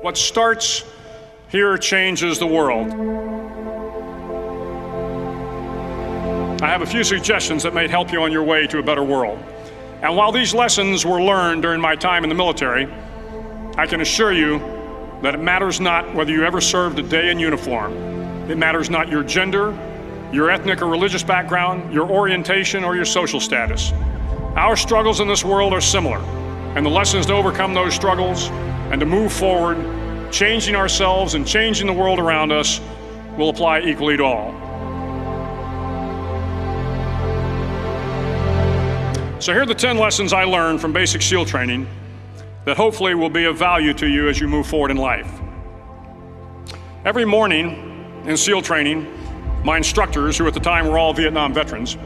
What starts here changes the world. I have a few suggestions that may help you on your way to a better world. And while these lessons were learned during my time in the military, I can assure you that it matters not whether you ever served a day in uniform. It matters not your gender, your ethnic or religious background, your orientation, or your social status. Our struggles in this world are similar, and the lessons to overcome those struggles and to move forward, changing ourselves and changing the world around us, will apply equally to all. So here are the 10 lessons I learned from basic SEAL training that hopefully will be of value to you as you move forward in life. Every morning in SEAL training, my instructors, who at the time were all Vietnam veterans,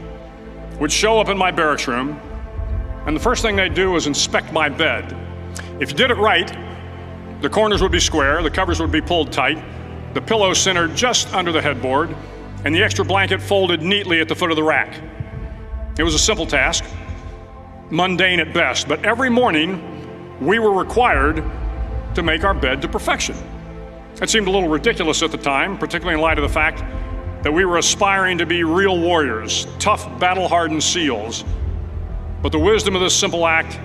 would show up in my barracks room, and the first thing they'd do was inspect my bed. If you did it right, the corners would be square, the covers would be pulled tight, the pillow centered just under the headboard, and the extra blanket folded neatly at the foot of the rack. It was a simple task, mundane at best, but every morning we were required to make our bed to perfection. It seemed a little ridiculous at the time, particularly in light of the fact that we were aspiring to be real warriors, tough, battle-hardened SEALs. But the wisdom of this simple act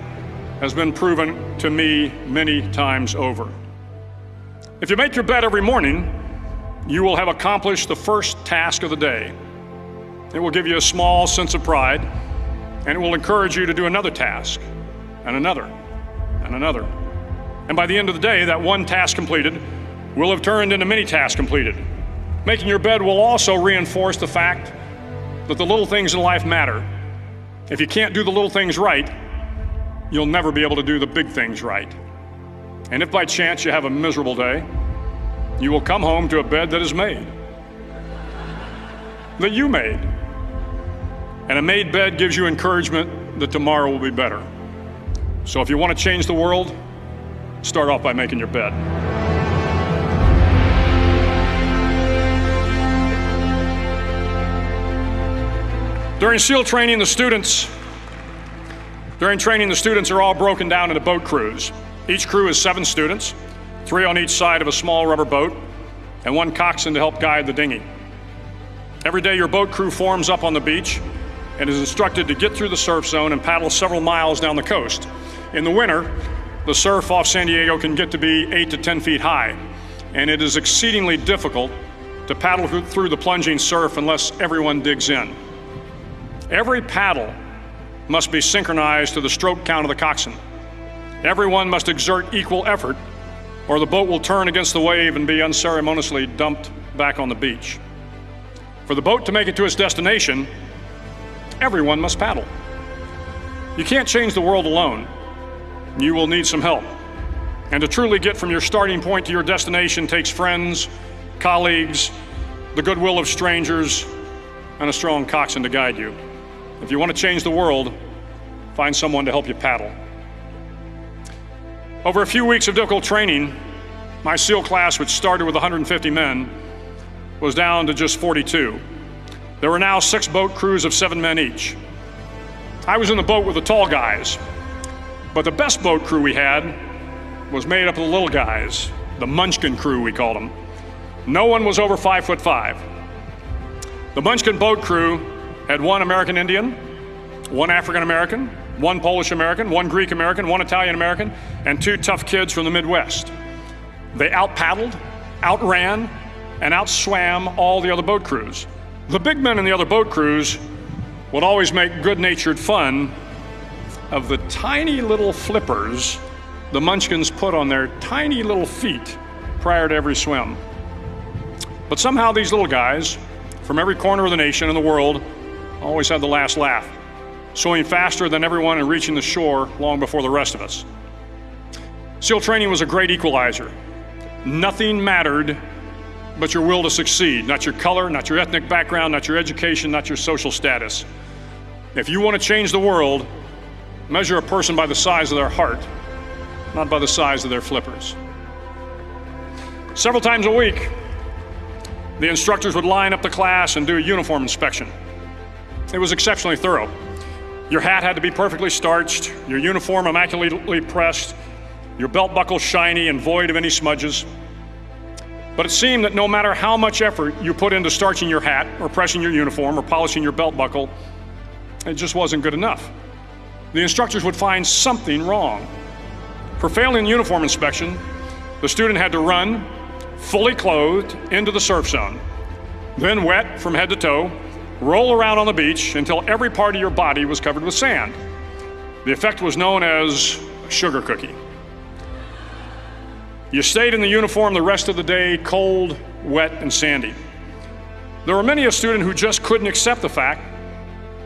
has been proven to me many times over. If you make your bed every morning, you will have accomplished the first task of the day. It will give you a small sense of pride, and it will encourage you to do another task, and another, and another. And by the end of the day, that one task completed will have turned into many tasks completed. Making your bed will also reinforce the fact that the little things in life matter. If you can't do the little things right, you'll never be able to do the big things right. And if by chance you have a miserable day, you will come home to a bed that is made, that you made. And a made bed gives you encouragement that tomorrow will be better. So if you want to change the world, start off by making your bed. During SEAL training, the students are all broken down into boat crews. Each crew is 7 students, 3 on each side of a small rubber boat, and 1 coxswain to help guide the dinghy. Every day your boat crew forms up on the beach and is instructed to get through the surf zone and paddle several miles down the coast. In the winter, the surf off San Diego can get to be 8 to 10 feet high, and it is exceedingly difficult to paddle through the plunging surf unless everyone digs in. Every paddle must be synchronized to the stroke count of the coxswain. Everyone must exert equal effort, or the boat will turn against the wave and be unceremoniously dumped back on the beach. For the boat to make it to its destination, everyone must paddle. You can't change the world alone. You will need some help. And to truly get from your starting point to your destination takes friends, colleagues, the goodwill of strangers, and a strong coxswain to guide you. If you want to change the world, find someone to help you paddle. Over a few weeks of difficult training, my SEAL class, which started with 150 men, was down to just 42. There were now 6 boat crews of 7 men each. I was in the boat with the tall guys, but the best boat crew we had was made up of the little guys, the Munchkin crew, we called them. No one was over 5'5". The Munchkin boat crew had 1 American Indian, 1 African American, 1 Polish American, 1 Greek American, 1 Italian American, and 2 tough kids from the Midwest. They out-paddled, outran, and outswam all the other boat crews. The big men in the other boat crews would always make good-natured fun of the tiny little flippers the Munchkins put on their tiny little feet prior to every swim. But somehow these little guys from every corner of the nation and the world always had the last laugh, swimming faster than everyone and reaching the shore long before the rest of us. SEAL training was a great equalizer. Nothing mattered but your will to succeed, not your color, not your ethnic background, not your education, not your social status. If you want to change the world, measure a person by the size of their heart, not by the size of their flippers. Several times a week, the instructors would line up the class and do a uniform inspection. It was exceptionally thorough. Your hat had to be perfectly starched, your uniform immaculately pressed, your belt buckle shiny and void of any smudges. But it seemed that no matter how much effort you put into starching your hat or pressing your uniform or polishing your belt buckle, it just wasn't good enough. The instructors would find something wrong. For failing the uniform inspection, the student had to run, fully clothed, into the surf zone. Then wet from head to toe, roll around on the beach until every part of your body was covered with sand. The effect was known as a sugar cookie. You stayed in the uniform the rest of the day, cold, wet, and sandy. There were many a student who just couldn't accept the fact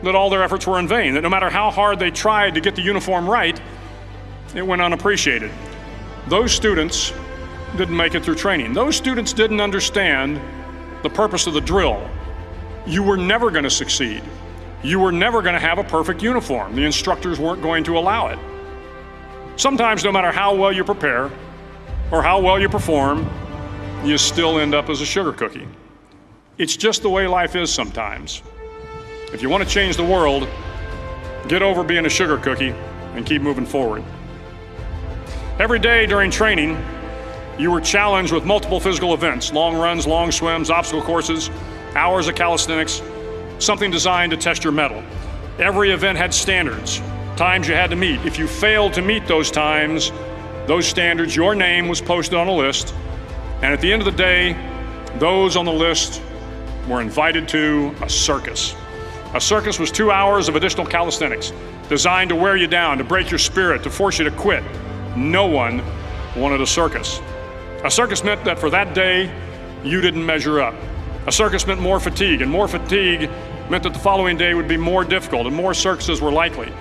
that all their efforts were in vain, that no matter how hard they tried to get the uniform right, it went unappreciated. Those students didn't make it through training. Those students didn't understand the purpose of the drill. You were never going to succeed. You were never going to have a perfect uniform. The instructors weren't going to allow it. Sometimes, no matter how well you prepare or how well you perform, you still end up as a sugar cookie. It's just the way life is sometimes. If you want to change the world, get over being a sugar cookie and keep moving forward. Every day during training, you were challenged with multiple physical events: long runs, long swims, obstacle courses, hours of calisthenics, something designed to test your mettle. Every event had standards, times you had to meet. If you failed to meet those times, those standards, your name was posted on a list, and at the end of the day, those on the list were invited to a circus. A circus was 2 hours of additional calisthenics, designed to wear you down, to break your spirit, to force you to quit. No one wanted a circus. A circus meant that for that day, you didn't measure up. A circus meant more fatigue, and more fatigue meant that the following day would be more difficult and more circuses were likely.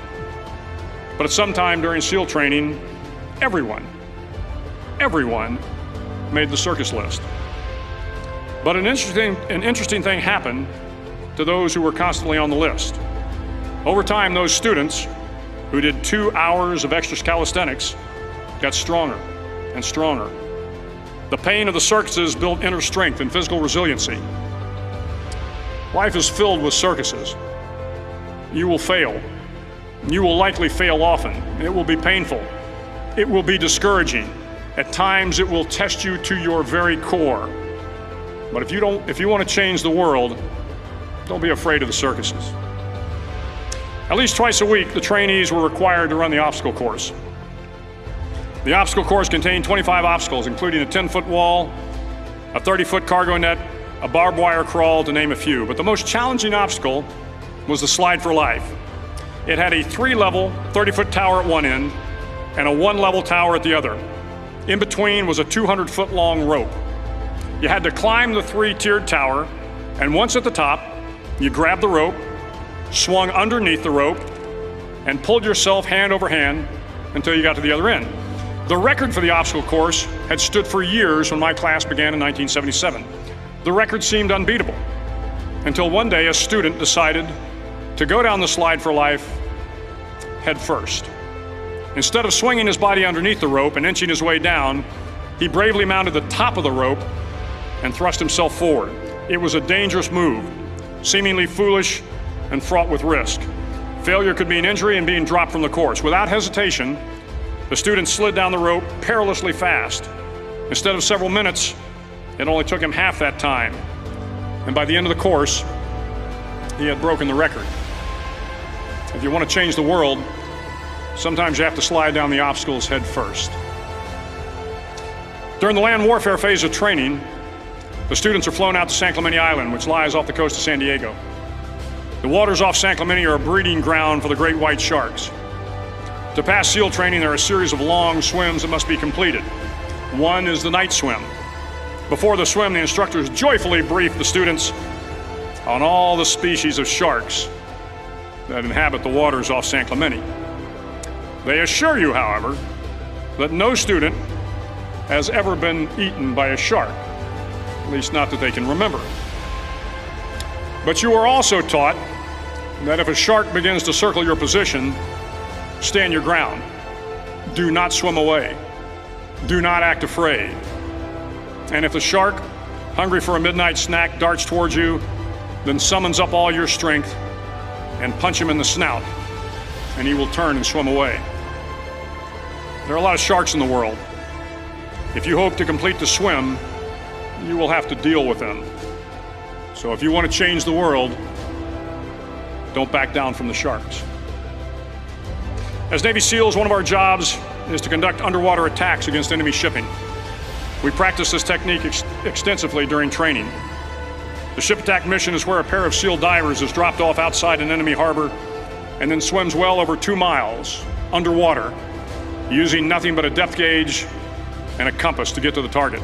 But at some time during SEAL training, everyone made the circus list. But an interesting thing happened to those who were constantly on the list. Over time, those students who did 2 hours of extra calisthenics got stronger and stronger. The pain of the circuses built inner strength and physical resiliency. Life is filled with circuses. You will fail. You will likely fail often. It will be painful. It will be discouraging. At times, it will test you to your very core. But if you want to change the world, don't be afraid of the circuses. At least twice a week, the trainees were required to run the obstacle course. The obstacle course contained 25 obstacles, including a 10-foot wall, a 30-foot cargo net, a barbed wire crawl, to name a few. But the most challenging obstacle was the slide for life. It had a 3-level, 30-foot tower at one end and a 1-level tower at the other. In between was a 200-foot long rope. You had to climb the 3-tiered tower, and once at the top, you grabbed the rope, swung underneath the rope, and pulled yourself hand over hand until you got to the other end. The record for the obstacle course had stood for years when my class began in 1977. The record seemed unbeatable until one day a student decided to go down the slide for life head first. Instead of swinging his body underneath the rope and inching his way down, he bravely mounted the top of the rope and thrust himself forward. It was a dangerous move, seemingly foolish and fraught with risk. Failure could mean injury and being dropped from the course. Without hesitation, the student slid down the rope perilously fast. Instead of several minutes, it only took him half that time. And by the end of the course, he had broken the record. If you want to change the world, sometimes you have to slide down the obstacles head first. During the land warfare phase of training, the students are flown out to San Clemente Island, which lies off the coast of San Diego. The waters off San Clemente are a breeding ground for the great white sharks. To pass SEAL training, there are a series of long swims that must be completed. One is the night swim. Before the swim, the instructors joyfully brief the students on all the species of sharks that inhabit the waters off San Clemente. They assure you, however, that no student has ever been eaten by a shark, at least not that they can remember. But you are also taught that if a shark begins to circle your position, stand your ground. Do not swim away. Do not act afraid. And if the shark, hungry for a midnight snack, darts towards you, then summons up all your strength and punch him in the snout, and he will turn and swim away. There are a lot of sharks in the world. If you hope to complete the swim, you will have to deal with them. So if you want to change the world, don't back down from the sharks. As Navy SEALs, one of our jobs is to conduct underwater attacks against enemy shipping. We practice this technique extensively during training. The ship attack mission is where a pair of SEAL divers is dropped off outside an enemy harbor and then swims well over 2 miles underwater, using nothing but a depth gauge and a compass to get to the target.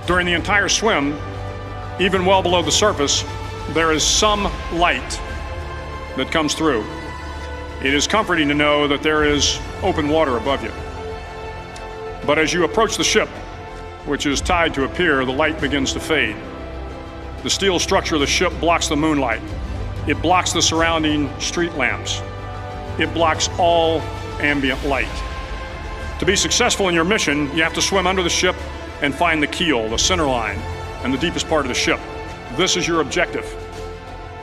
During the entire swim, even well below the surface, there is some light that comes through. It is comforting to know that there is open water above you. But as you approach the ship, which is tied to a pier, the light begins to fade. The steel structure of the ship blocks the moonlight. It blocks the surrounding street lamps. It blocks all ambient light. To be successful in your mission, you have to swim under the ship and find the keel, the center line, and the deepest part of the ship. This is your objective.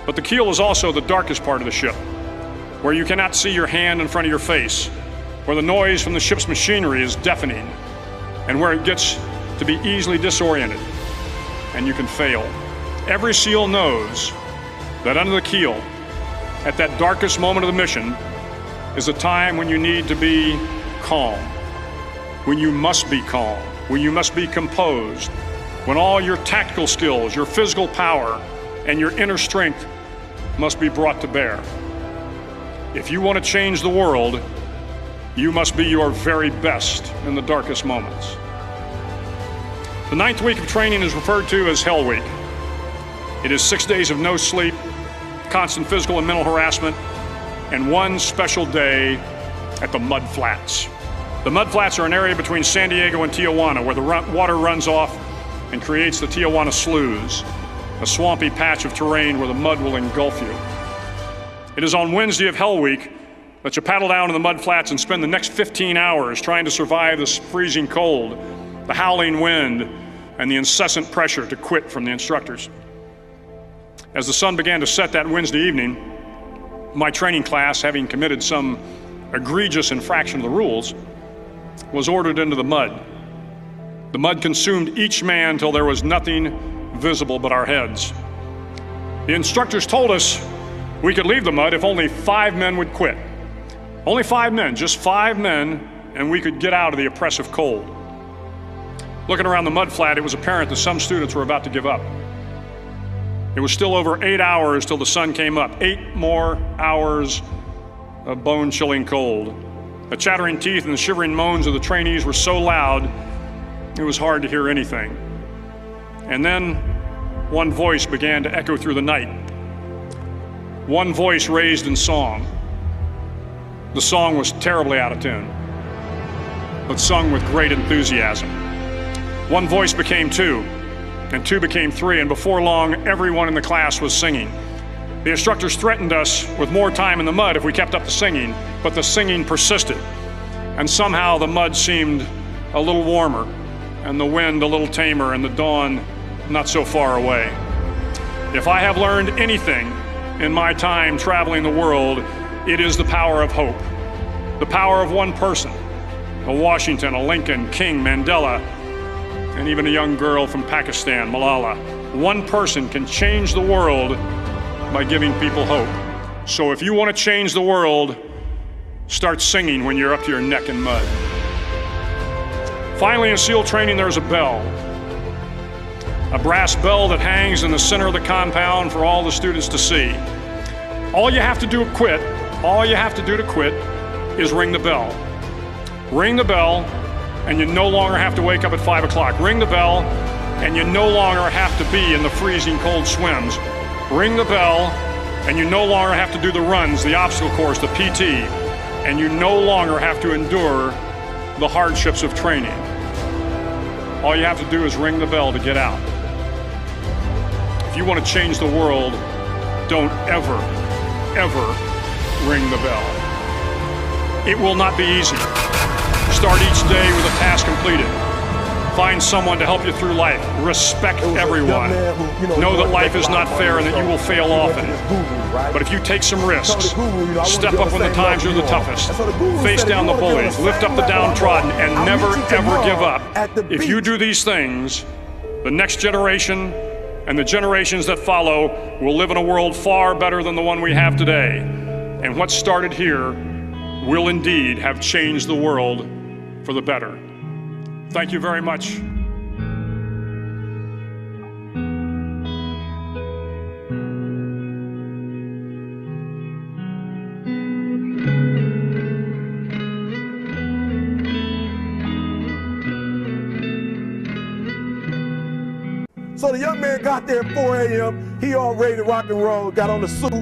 But the keel is also the darkest part of the ship, where you cannot see your hand in front of your face, where the noise from the ship's machinery is deafening, and where it gets to be easily disoriented, and you can fail. Every SEAL knows that under the keel, at that darkest moment of the mission, is a time when you need to be calm, when you must be calm, when you must be composed, when all your tactical skills, your physical power, and your inner strength must be brought to bear. If you want to change the world, you must be your very best in the darkest moments. The 9th week of training is referred to as Hell Week. It is 6 days of no sleep, constant physical and mental harassment, and one special day at the Mud Flats. The Mud Flats are an area between San Diego and Tijuana where the water runs off and creates the Tijuana Sloughs, a swampy patch of terrain where the mud will engulf you. It is on Wednesday of Hell Week that you paddle down to the Mud Flats and spend the next 15 hours trying to survive this freezing cold, the howling wind, and the incessant pressure to quit from the instructors. As the sun began to set that Wednesday evening, my training class, having committed some egregious infraction of the rules, was ordered into the mud. The mud consumed each man till there was nothing visible but our heads. The instructors told us we could leave the mud if only 5 men would quit. Only 5 men, just 5 men, and we could get out of the oppressive cold. Looking around the mud flat, it was apparent that some students were about to give up. It was still over 8 hours till the sun came up. 8 more hours of bone-chilling cold. The chattering teeth and the shivering moans of the trainees were so loud, it was hard to hear anything. And then one voice began to echo through the night. One voice raised in song. The song was terribly out of tune, but sung with great enthusiasm. One voice became 2, and 2 became 3, and before long, everyone in the class was singing. The instructors threatened us with more time in the mud if we kept up the singing, but the singing persisted. And somehow the mud seemed a little warmer, and the wind a little tamer, and the dawn not so far away. If I have learned anything in my time traveling the world, it is the power of hope. The power of one person, a Washington, a Lincoln, King, Mandela, and even a young girl from Pakistan, Malala. One person can change the world by giving people hope. So if you want to change the world, start singing when you're up to your neck in mud. Finally, in SEAL training, there's a bell. A brass bell that hangs in the center of the compound for all the students to see. All you have to do to quit, is ring the bell. Ring the bell, and you no longer have to wake up at 5 o'clock. Ring the bell, and you no longer have to be in the freezing cold swims. Ring the bell, and you no longer have to do the runs, the obstacle course, the PT, and you no longer have to endure the hardships of training. All you have to do is ring the bell to get out. If you want to change the world, don't ever, ever ring the bell. It will not be easy. Start each day with a task completed. Find someone to help you through life. Respect everyone. Know that life is not fair and that you will fail often. But if you take some risks, step up when the times are the toughest, face down the bullies, lift up the downtrodden, and never, ever give up. If you do these things, the next generation and the generations that follow will live in a world far better than the one we have today. And what started here will indeed have changed the world for the better. Thank you very much. So the young man got there at 4 a.m. He all ready to rock and roll, got on the suit,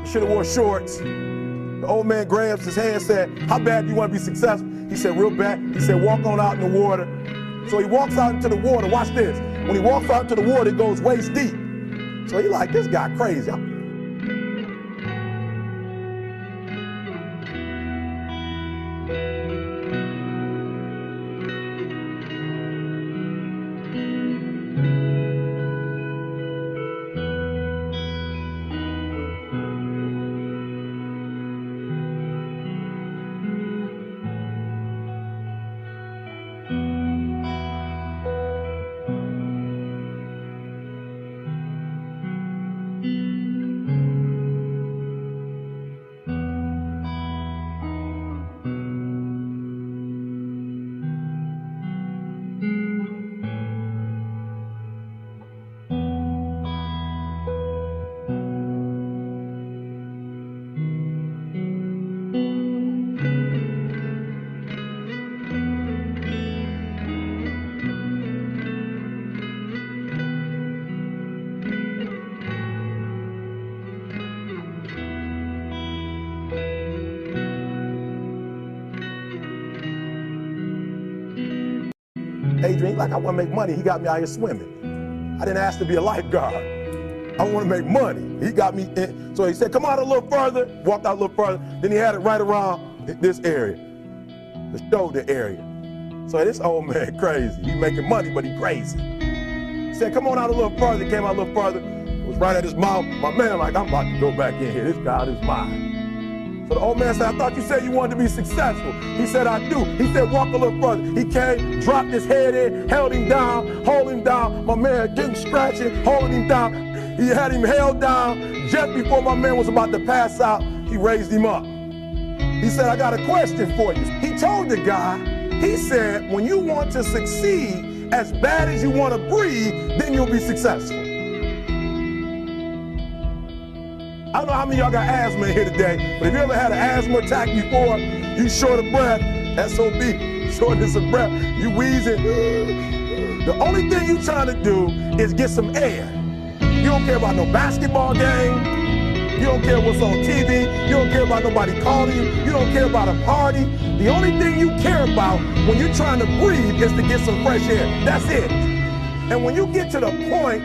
should have wore shorts. The old man grabs his hand and said, "How bad do you want to be successful?" He said, "Real bad." He said, "Walk on out in the water." So he walks out into the water. Watch this. When he walks out into the water, it goes waist deep. So he like, this guy crazy. Adrian, like, I want to make money. He got me out here swimming. I didn't ask to be a lifeguard. I want to make money. He got me in. So he said, "Come out a little further." Walked out a little further. Then he had it right around this area, the shoulder area. So this old man crazy. He making money, but he crazy. He said, "Come on out a little further." He came out a little further. It was right at his mouth. My man like, "I'm about to go back in here. This God is mine." So the old man said, "I thought you said you wanted to be successful." He said, "I do." He said, "Walk a little further." He came, dropped his head in, held him down, hold him down. My man getting scratching, holding him down. He had him held down. Just before my man was about to pass out, he raised him up. He said, "I got a question for you." He told the guy, he said, "When you want to succeed as bad as you want to breathe, then you'll be successful." I don't know how many of y'all got asthma in here today, but if you ever had an asthma attack before, you short of breath, SOB, shortness of breath, you wheezing. The only thing you trying to do is get some air. You don't care about no basketball game. You don't care what's on TV. You don't care about nobody calling you. You don't care about a party. The only thing you care about when you're trying to breathe is to get some fresh air. That's it. And when you get to the point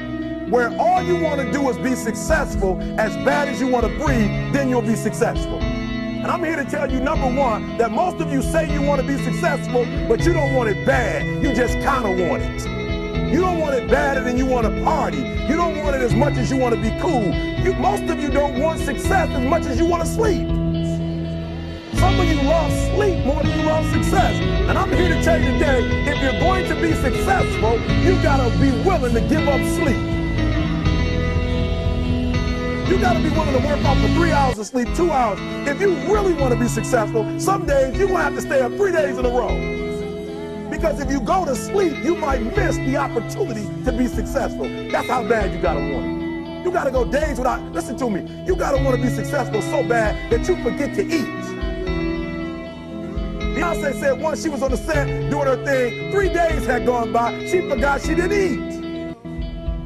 where all you want to do is be successful as bad as you want to breathe, then you'll be successful. And I'm here to tell you, number one, that most of you say you want to be successful, but you don't want it bad. You just kind of want it. You don't want it badder than you want to party. You don't want it as much as you want to be cool. Most of you don't want success as much as you want to sleep. Some of you love sleep more than you love success. And I'm here to tell you today, if you're going to be successful, you got to be willing to give up sleep. You got to be willing to work off for 3 hours of sleep, 2 hours. If you really want to be successful, some days you're going to have to stay up 3 days in a row. Because if you go to sleep, you might miss the opportunity to be successful. That's how bad you got to want it. You got to go days without, listen to me, you got to want to be successful so bad that you forget to eat. Beyonce said once she was on the set doing her thing, 3 days had gone by, she forgot she didn't eat.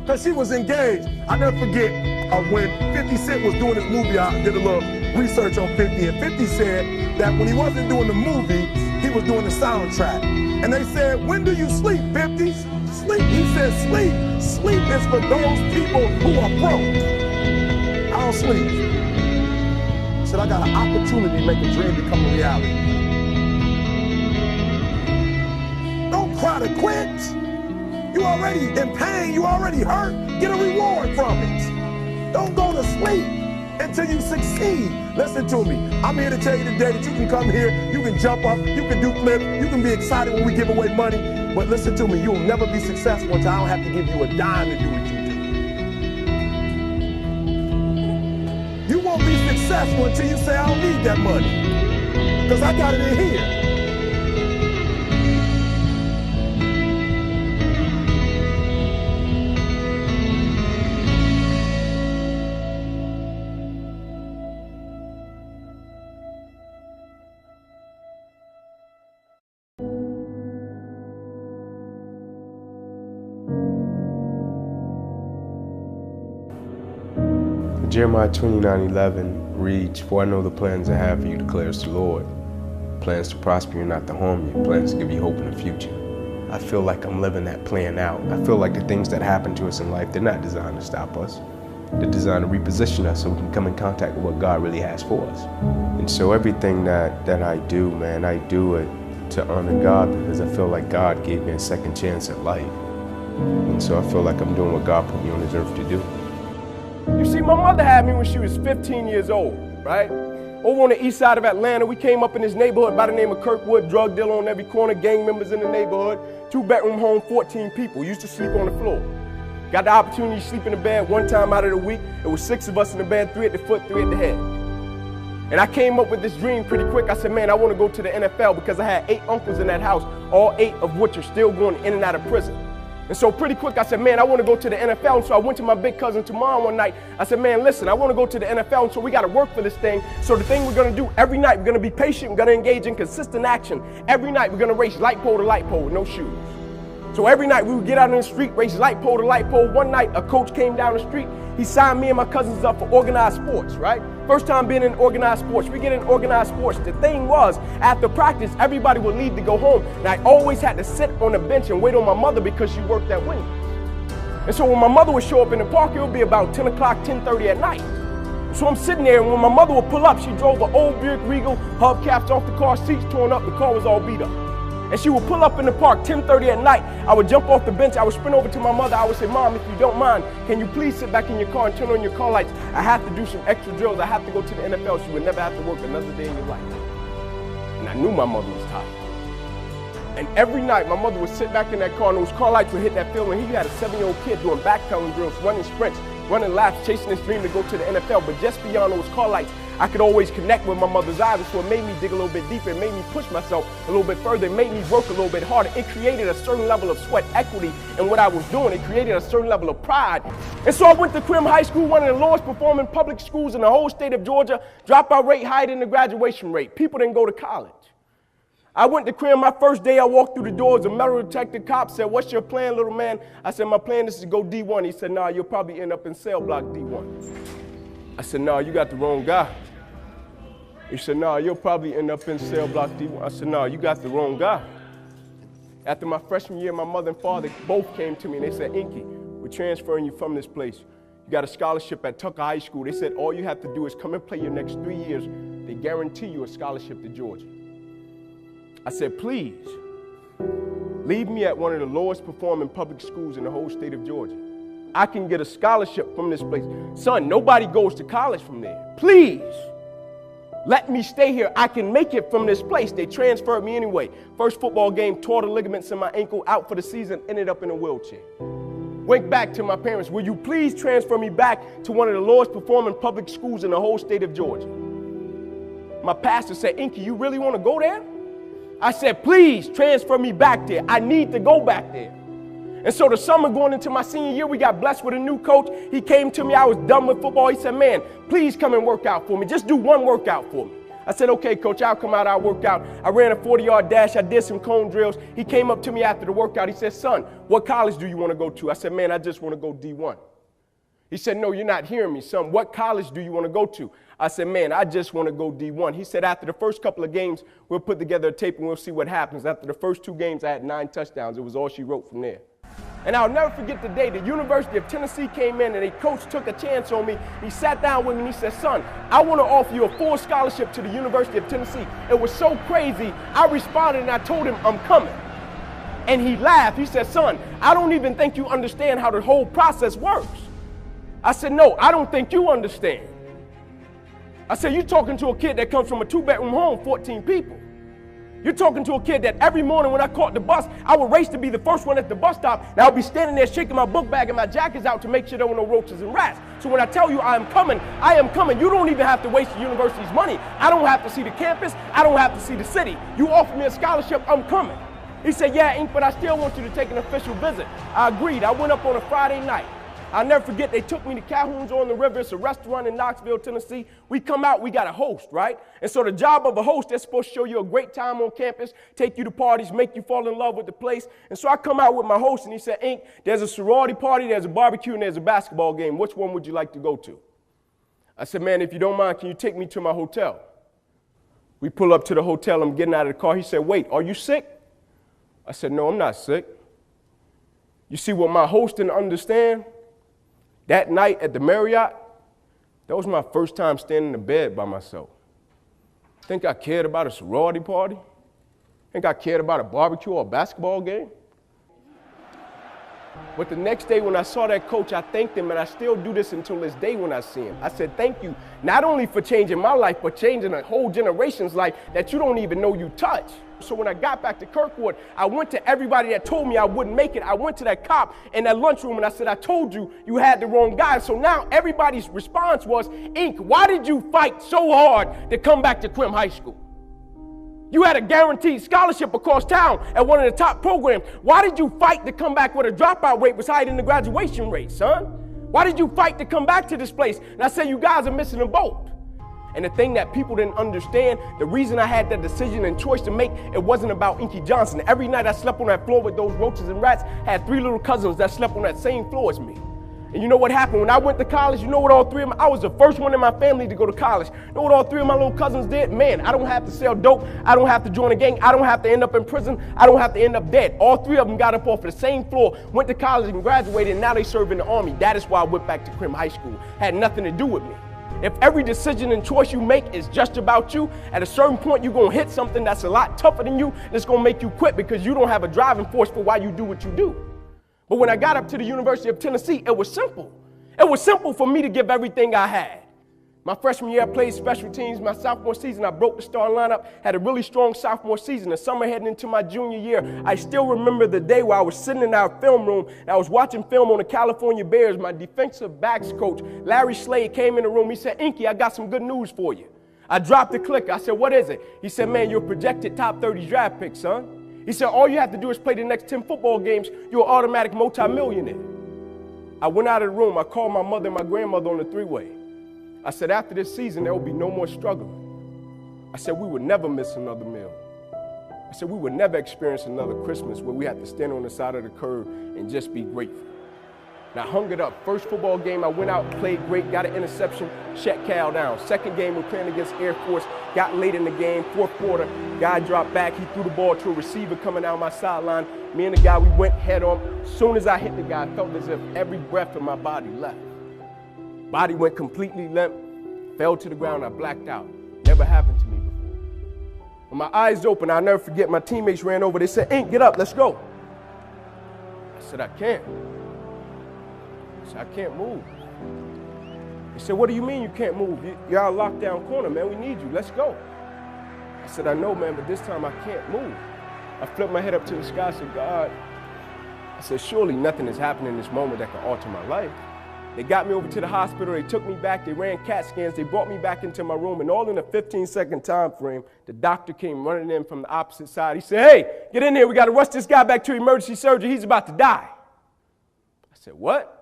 Because she was engaged. I never forget when 50 Cent was doing his movie, I did a little research on 50, and 50 said that when he wasn't doing the movie, he was doing the soundtrack. And they said, "When do you sleep, 50? Sleep." He said, "Sleep. Sleep is for those people who are broke. I don't sleep." He said, "I got an opportunity to make a dream become a reality." Don't cry to quit. You already in pain. You already hurt. Get a reward from it. Don't go to sleep until you succeed. Listen to me. I'm here to tell you today that you can come here, you can jump up, you can do flips, you can be excited when we give away money. But listen to me, you'll never be successful until I don't have to give you a dime to do what you do. You won't be successful until you say, I don't need that money, because I got it in here. Jeremiah 29:11 reads, "For I know the plans I have for you, declares the Lord. Plans to prosper you, not to harm you. Plans to give you hope in the future." I feel like I'm living that plan out. I feel like the things that happen to us in life, they're not designed to stop us. They're designed to reposition us so we can come in contact with what God really has for us. And so everything that I do, man, I do it to honor God because I feel like God gave me a second chance at life. And so I feel like I'm doing what God put me on this earth to do. You see, my mother had me when she was 15 years old, right? Over on the east side of Atlanta, we came up in this neighborhood by the name of Kirkwood, drug dealer on every corner, gang members in the neighborhood, 2-bedroom home, 14 people, used to sleep on the floor. Got the opportunity to sleep in the bed one time out of the week. It was 6 of us in the bed, 3 at the foot, 3 at the head. And I came up with this dream pretty quick. I said, man, I want to go to the NFL because I had 8 uncles in that house, all 8 of which are still going in and out of prison. And so pretty quick, I said, man, I want to go to the NFL. And so I went to my big cousin Tamar one night. I said, man, listen, I want to go to the NFL. And so we got to work for this thing. So the thing we're going to do every night, we're going to be patient. We're going to engage in consistent action. Every night, we're going to race light pole to light pole with no shoes. So every night we would get out in the street, race light pole to light pole. One night, a coach came down the street. He signed me and my cousins up for organized sports, right? First time being in organized sports. We get in organized sports. The thing was, after practice, everybody would leave to go home. And I always had to sit on the bench and wait on my mother because she worked at Wendy's. And so when my mother would show up in the park, it would be about 10 o'clock, 10:30 at night. So I'm sitting there, and when my mother would pull up, she drove an old Buick Regal, hubcaps off the car, seats torn up, the car was all beat up. And she would pull up in the park 10:30 at night. I would jump off the bench. I would sprint over to my mother. I would say, Mom, if you don't mind, can you please sit back in your car and turn on your car lights? I have to do some extra drills. I have to go to the NFL. She would never have to work another day in your life. And I knew my mother was tired. And every night, my mother would sit back in that car, and those car lights would hit that field. And he had a 7-year-old kid doing backpedaling drills, running sprints, running laps, chasing his dream to go to the NFL. But just beyond those car lights, I could always connect with my mother's eyes. And so it made me dig a little bit deeper. It made me push myself a little bit further. It made me work a little bit harder. It created a certain level of sweat equity in what I was doing. It created a certain level of pride. And so I went to Crim High School, one of the lowest performing public schools in the whole state of Georgia. Dropout rate higher than the graduation rate. People didn't go to college. I went to Crim. My first day I walked through the doors. A metal detector cop said, "What's your plan, little man?" I said, "My plan is to go D1. He said, "Nah, you'll probably end up in cell block D1. I said, "Nah, you got the wrong guy." He said, "Nah, you'll probably end up in cell block D1. I said, "Nah, you got the wrong guy." After my freshman year, my mother and father both came to me and they said, "Inky, we're transferring you from this place. You got a scholarship at Tucker High School." They said, "All you have to do is come and play your next 3 years. They guarantee you a scholarship to Georgia." I said, "Please, leave me at one of the lowest performing public schools in the whole state of Georgia. I can get a scholarship from this place. Son, nobody goes to college from there. Please, let me stay here. I can make it from this place." They transferred me anyway. First football game, tore the ligaments in my ankle, out for the season, ended up in a wheelchair. Went back to my parents, "Will you please transfer me back to one of the lowest performing public schools in the whole state of Georgia?" My pastor said, "Inky, you really want to go there?" I said, "Please transfer me back there. I need to go back there." And so the summer going into my senior year, we got blessed with a new coach. He came to me. I was done with football. He said, "Man, please come and work out for me. Just do one workout for me." I said, "Okay, coach, I'll come out. I'll work out." I ran a 40-yard dash. I did some cone drills. He came up to me after the workout. He said, "Son, what college do you want to go to?" I said, "Man, I just want to go D1. He said, "No, you're not hearing me, son. What college do you want to go to?" I said, "Man, I just want to go D1. He said, "After the first couple of games, we'll put together a tape and we'll see what happens." After the first 2 games, I had 9 touchdowns. It was all she wrote from there. And I'll never forget the day the University of Tennessee came in and a coach took a chance on me. He sat down with me and he said, "Son, I want to offer you a full scholarship to the University of Tennessee." It was so crazy. I responded and I told him, "I'm coming." And he laughed. He said, son, I don't even think you understand how the whole process works. I said, no, I don't think you understand. I said, you're talking to a kid that comes from a 2-bedroom home, 14 people. You're talking to a kid that every morning when I caught the bus, I would race to be the first one at the bus stop, and I would be standing there shaking my book bag and my jackets out to make sure there were no roaches and rats. So when I tell you I am coming, I am coming. You don't even have to waste the university's money. I don't have to see the campus. I don't have to see the city. You offer me a scholarship, I'm coming. He said, yeah, Ink, but I still want you to take an official visit. I agreed. I went up on a Friday night. I'll never forget, they took me to Calhoun's on the River. It's a restaurant in Knoxville, Tennessee. We come out, we got a host, right? And so the job of a host, they're supposed to show you a great time on campus, take you to parties, make you fall in love with the place. And so I come out with my host, and he said, Ink, there's a sorority party, there's a barbecue, and there's a basketball game. Which one would you like to go to? I said, man, if you don't mind, can you take me to my hotel? We pull up to the hotel. I'm getting out of the car. He said, wait, are you sick? I said, no, I'm not sick. You see, what my host didn't understand, that night at the Marriott, that was my first time standing in bed by myself. Think I cared about a sorority party? Think I cared about a barbecue or a basketball game? But the next day when I saw that coach, I thanked him, and I still do this until this day when I see him. I said, thank you, not only for changing my life, but changing a whole generation's life that you don't even know you touch. So when I got back to Kirkwood, I went to everybody that told me I wouldn't make it. I went to that cop in that lunchroom and I said, I told you, you had the wrong guy. So now everybody's response was, Ink, why did you fight so hard to come back to Crim High School? You had a guaranteed scholarship across town at one of the top programs. Why did you fight to come back where the dropout rate was higher than the graduation rate, son? Why did you fight to come back to this place? And I said, you guys are missing a boat. And the thing that people didn't understand, the reason I had that decision and choice to make, it wasn't about Inky Johnson. Every night I slept on that floor with those roaches and rats, had 3 little cousins that slept on that same floor as me. And you know what happened? When I went to college, you know what all 3 of them, I was the first one in my family to go to college. You know what all 3 of my little cousins did? Man, I don't have to sell dope. I don't have to join a gang. I don't have to end up in prison. I don't have to end up dead. All 3 of them got up off of the same floor, went to college and graduated, and now they serve in the Army. That is why I went back to Crim High School. Had nothing to do with me. If every decision and choice you make is just about you, at a certain point you're going to hit something that's a lot tougher than you, and it's going to make you quit because you don't have a driving force for why you do what you do. But when I got up to the University of Tennessee, it was simple. It was simple for me to give everything I had. My freshman year, I played special teams. My sophomore season, I broke the starting lineup, had a really strong sophomore season. The summer heading into my junior year, I still remember the day where I was sitting in our film room, and I was watching film on the California Bears. My defensive backs coach, Larry Slade, came in the room. He said, Inky, I got some good news for you. I dropped the clicker. I said, what is it? He said, man, you're a projected top 30 draft pick, son. He said, all you have to do is play the next 10 football games. You're an automatic multimillionaire. I went out of the room. I called my mother and my grandmother on the 3-way. I said, after this season, there will be no more struggling. I said, we would never miss another meal. I said, we would never experience another Christmas where we had to stand on the side of the curb and just be grateful. And I hung it up. First football game, I went out, played great, got an interception, shut Cal down. Second game, we're playing against Air Force, got late in the game, 4th quarter, guy dropped back, he threw the ball to a receiver coming down my sideline. Me and the guy, we went head on. As soon as I hit the guy, I felt as if every breath in my body left. Body went completely limp, fell to the ground, I blacked out. Never happened to me before. When my eyes opened, I'll never forget, my teammates ran over, they said, Ink, get up, let's go. I said, I can't. I said, I can't move. He said, what do you mean you can't move? You're out lockdown corner, man, we need you, let's go. I said, I know, man, but this time I can't move. I flipped my head up to the sky, I said, God, I said, surely nothing has happened in this moment that can alter my life. They got me over to the hospital, they took me back, they ran CAT scans, they brought me back into my room, and all in a 15-second time frame, the doctor came running in from the opposite side. He said, hey, get in here, we gotta rush this guy back to emergency surgery, he's about to die. I said, what?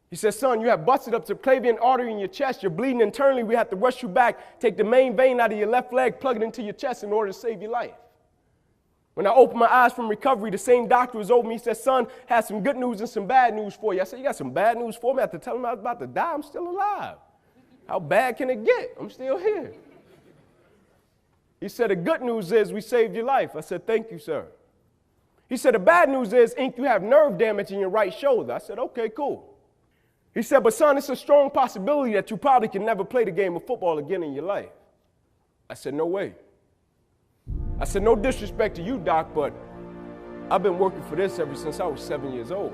He said, son, you have busted up subclavian artery in your chest, you're bleeding internally, we have to rush you back, take the main vein out of your left leg, plug it into your chest in order to save your life. When I opened my eyes from recovery, the same doctor was over me. He said, son, has some good news and some bad news for you. I said, you got some bad news for me? I had to tell him I was about to die. I'm still alive. How bad can it get? I'm still here. He said, the good news is we saved your life. I said, thank you, sir. He said, the bad news is, Ink, you have nerve damage in your right shoulder. I said, okay, cool. He said, but son, it's a strong possibility that you probably can never play the game of football again in your life. I said, no way. I said, no disrespect to you, Doc, but I've been working for this ever since I was 7 years old.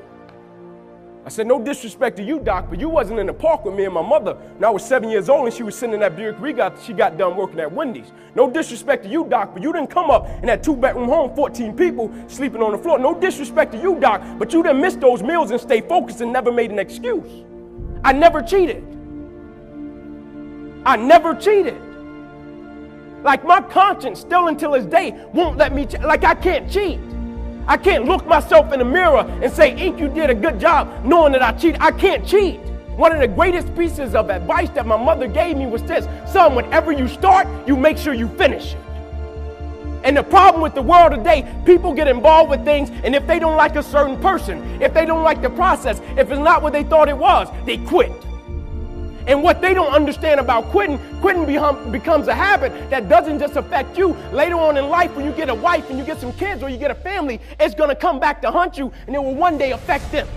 I said, no disrespect to you, Doc, but you wasn't in the park with me and my mother when I was 7 years old and she was sitting in that Buick Regal. She got done working at Wendy's. No disrespect to you, Doc, but you didn't come up in that 2-bedroom home, 14 people sleeping on the floor. No disrespect to you, Doc, but you didn't miss those meals and stay focused and never made an excuse. I never cheated. I never cheated. Like my conscience still until this day won't let me, like I can't cheat. I can't look myself in the mirror and say, Ink, you did a good job knowing that I cheated. I can't cheat. One of the greatest pieces of advice that my mother gave me was this: son, whenever you start, you make sure you finish it. And the problem with the world today, people get involved with things, and if they don't like a certain person, if they don't like the process, if it's not what they thought it was, they quit. And what they don't understand about quitting becomes a habit that doesn't just affect you. Later on in life, when you get a wife and you get some kids or you get a family, it's going to come back to haunt you, and it will one day affect them.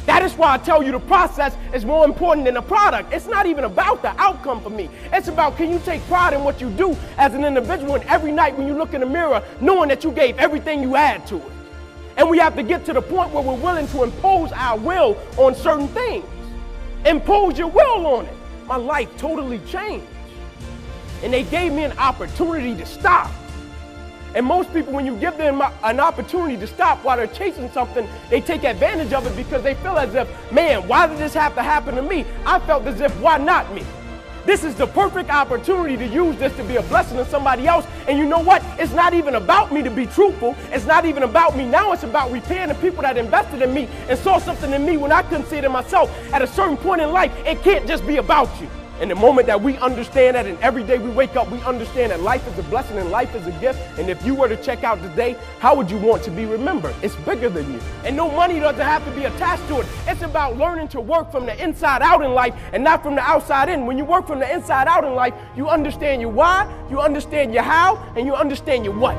That is why I tell you the process is more important than the product. It's not even about the outcome for me. It's about, can you take pride in what you do as an individual, and every night when you look in the mirror, knowing that you gave everything you had to it. And we have to get to the point where we're willing to impose our will on certain things. Impose your will on it. My life totally changed. And they gave me an opportunity to stop. And most people, when you give them an opportunity to stop while they're chasing something, they take advantage of it because they feel as if, man, why did this have to happen to me? I felt as if, why not me? This is the perfect opportunity to use this to be a blessing to somebody else. And you know what? It's not even about me to be truthful. It's not even about me now. It's about repaying the people that invested in me and saw something in me when I couldn't see it in myself. At a certain point in life, it can't just be about you. And the moment that we understand that, and every day we wake up, we understand that life is a blessing and life is a gift. And if you were to check out today, how would you want to be remembered? It's bigger than you. And no money doesn't have to be attached to it. It's about learning to work from the inside out in life and not from the outside in. When you work from the inside out in life, you understand your why, you understand your how, and you understand your what.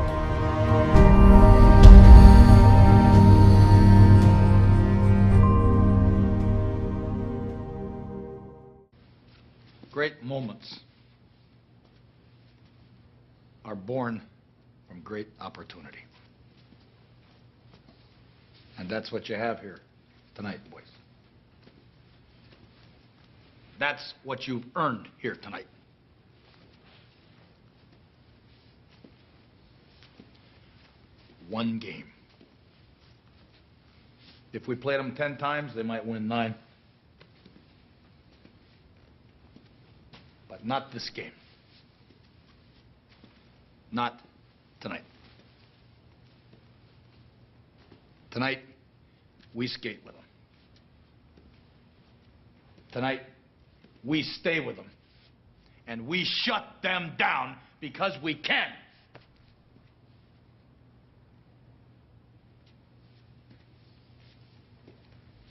Great moments are born from great opportunity. And that's what you have here tonight, boys. That's what you've earned here tonight. One game. If we played them 10 times, they might win 9. But not this game. Not tonight. Tonight, we skate with them. Tonight, we stay with them. And we shut them down because we can.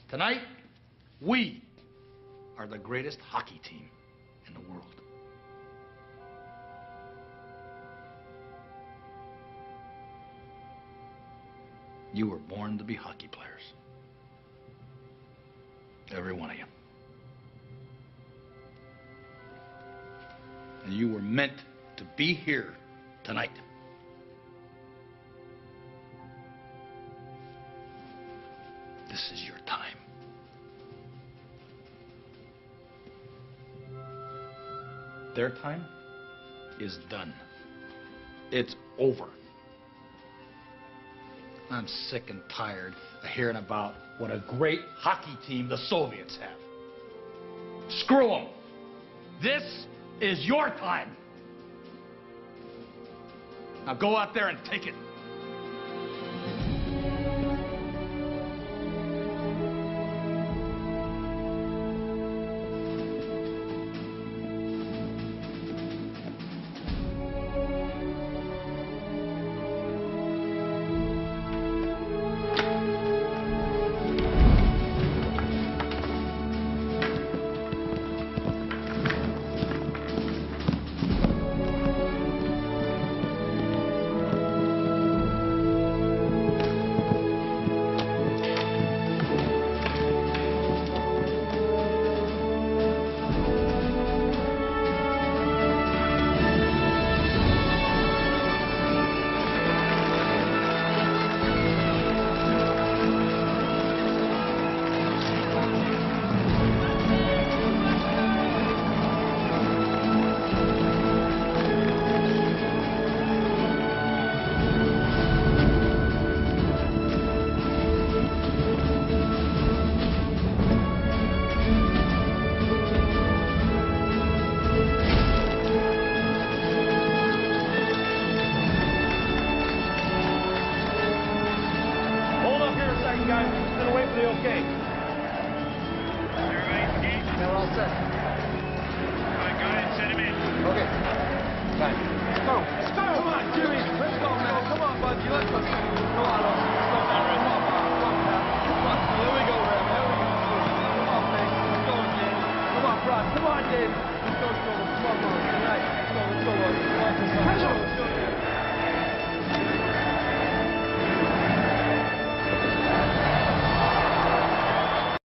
Tonight, we are the greatest hockey team in the world. You were born to be hockey players. Every one of you. And you were meant to be here tonight. This is your time. Their time is done. It's over. I'm sick and tired of hearing about what a great hockey team the Soviets have. Screw them. This is your time. Now go out there and take it. Okay. Let's go. Let's go. Come on, Jimmy. Let's go, man. Come on, buddy. Let's go. Come on, Austin. Let's go, man. Come on, man. Come on, man. Come on. Here we go, man. Here we go. Come on, man. Let's go, James. Come on, Brock. Come on, James. Let's go, James. Come on, man. Tonight. Let's go, Austin. Let's go.